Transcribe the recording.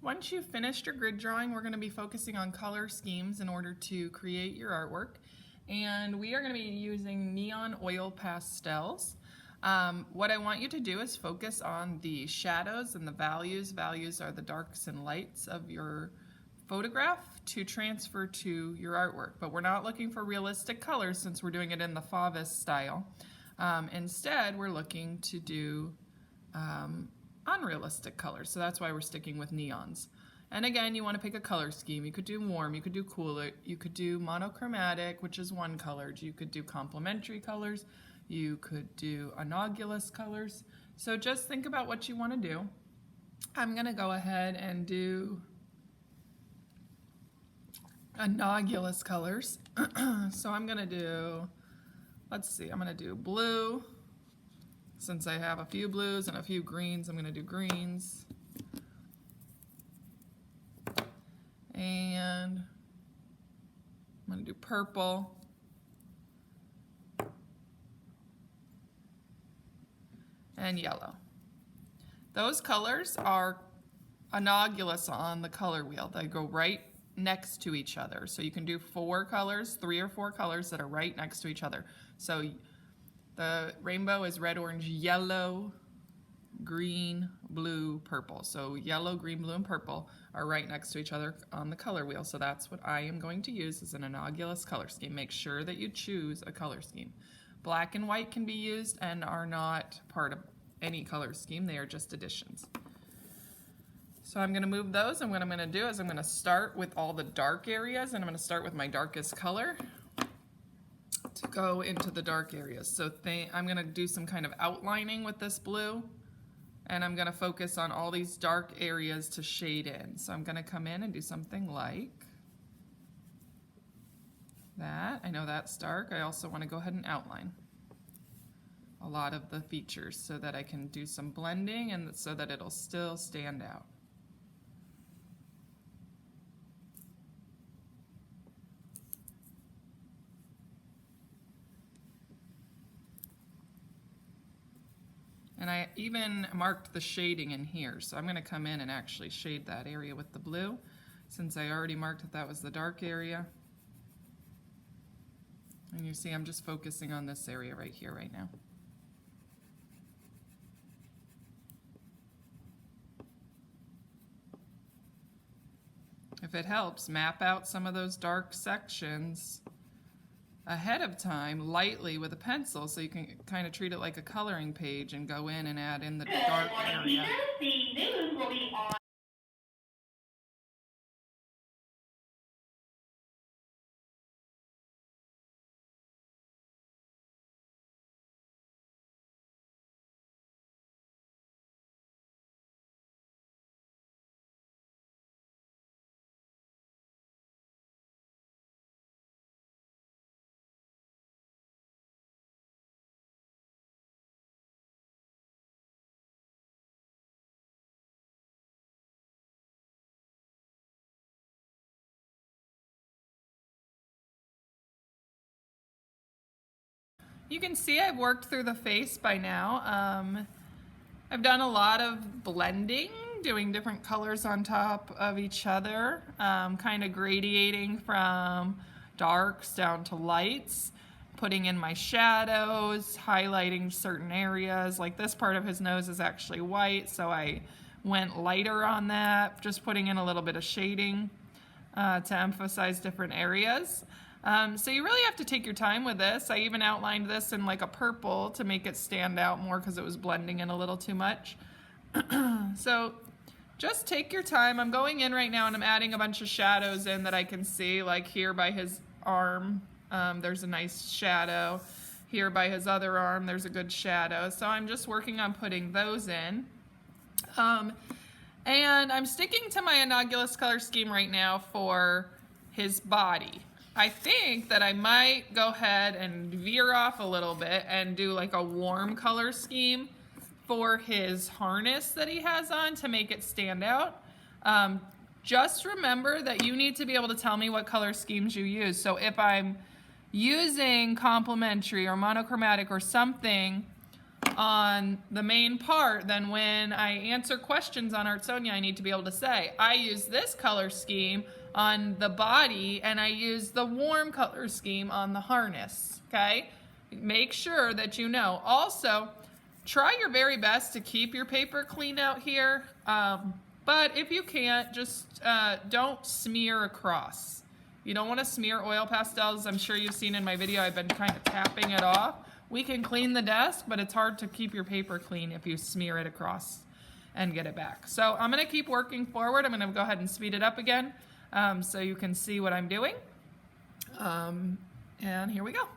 Once you've finished your grid drawing, we're going to be focusing on color schemes in order to create your artwork. And we are going to be using neon oil pastels. What I want you to do is focus on the shadows and the values. Values are the darks and lights of your photograph to transfer to your artwork. But we're not looking for realistic colors since we're doing it in the Fauvist style. Instead, we're looking to do unrealistic colors, so that's why we're sticking with neons. And again, you want to pick a color scheme. You could do warm, you could do cooler, you could do monochromatic, which is one colored, you could do complementary colors, you could do analogous colors. So just think about what you want to do. I'm going to go ahead and do analogous colors. So I'm going to do, let's see, I'm going to do blue. Since I have a few blues and a few greens, I'm going to do greens. And I'm going to do purple. And yellow. Those colors are analogous on the color wheel. They go right next to each other. So you can do 4 colors, 3 or 4 colors that are right next to each other. So the rainbow is red, orange, yellow, green, blue, purple. So yellow, green, blue, and purple are right next to each other on the color wheel. So that's what I am going to use as an analogous color scheme. Make sure that you choose a color scheme. Black and white can be used and are not part of any color scheme. They are just additions. So I'm going to move those, and what I'm going to do is I'm going to start with all the dark areas, and I'm going to start with my darkest color to go into the dark areas. So I'm going to do some kind of outlining with this blue, and I'm going to focus on all these dark areas to shade in. So I'm going to come in and do something like that. I know that's dark. I also want to go ahead and outline a lot of the features so that I can do some blending and so that it'll still stand out. And I even marked the shading in here, so I'm going to come in and actually shade that area with the blue, since I already marked that that was the dark area. And you see I'm just focusing on this area right here, right now. If it helps, map out some of those dark sections ahead of time lightly with a pencil so you can kind of treat it like a coloring page and go in and add in the dark area. The news will be on. You can see I've worked through the face by now. I've done a lot of blending, doing different colors on top of each other, kind of gradiating from darks down to lights, putting in my shadows, highlighting certain areas. Like this part of his nose is actually white, so I went lighter on that, just putting in a little bit of shading to emphasize different areas. So you really have to take your time with this. I even outlined this in like a purple to make it stand out more because it was blending in a little too much. So just take your time. I'm going in right now and I'm adding a bunch of shadows in that I can see, like here by his arm, there's a nice shadow. Here by his other arm, there's a good shadow. So I'm just working on putting those in. And I'm sticking to my analogous color scheme right now for his body. I think that I might go ahead and veer off a little bit and do like a warm color scheme for his harness that he has on to make it stand out. Just remember that you need to be able to tell me what color schemes you use. So if I'm using complementary or monochromatic or something on the main part, then when I answer questions on Artsonia, I need to be able to say, I use this color scheme on the body and I use the warm color scheme on the harness, okay? Make sure that you know. Also, try your very best to keep your paper clean out here, but if you can't, just don't smear across. You don't want to smear oil pastels. I'm sure you've seen in my video, I've been kind of tapping it off. We can clean the desk, but it's hard to keep your paper clean if you smear it across and get it back. So I'm going to keep working forward. I'm going to go ahead and speed it up again so you can see what I'm doing. And here we go.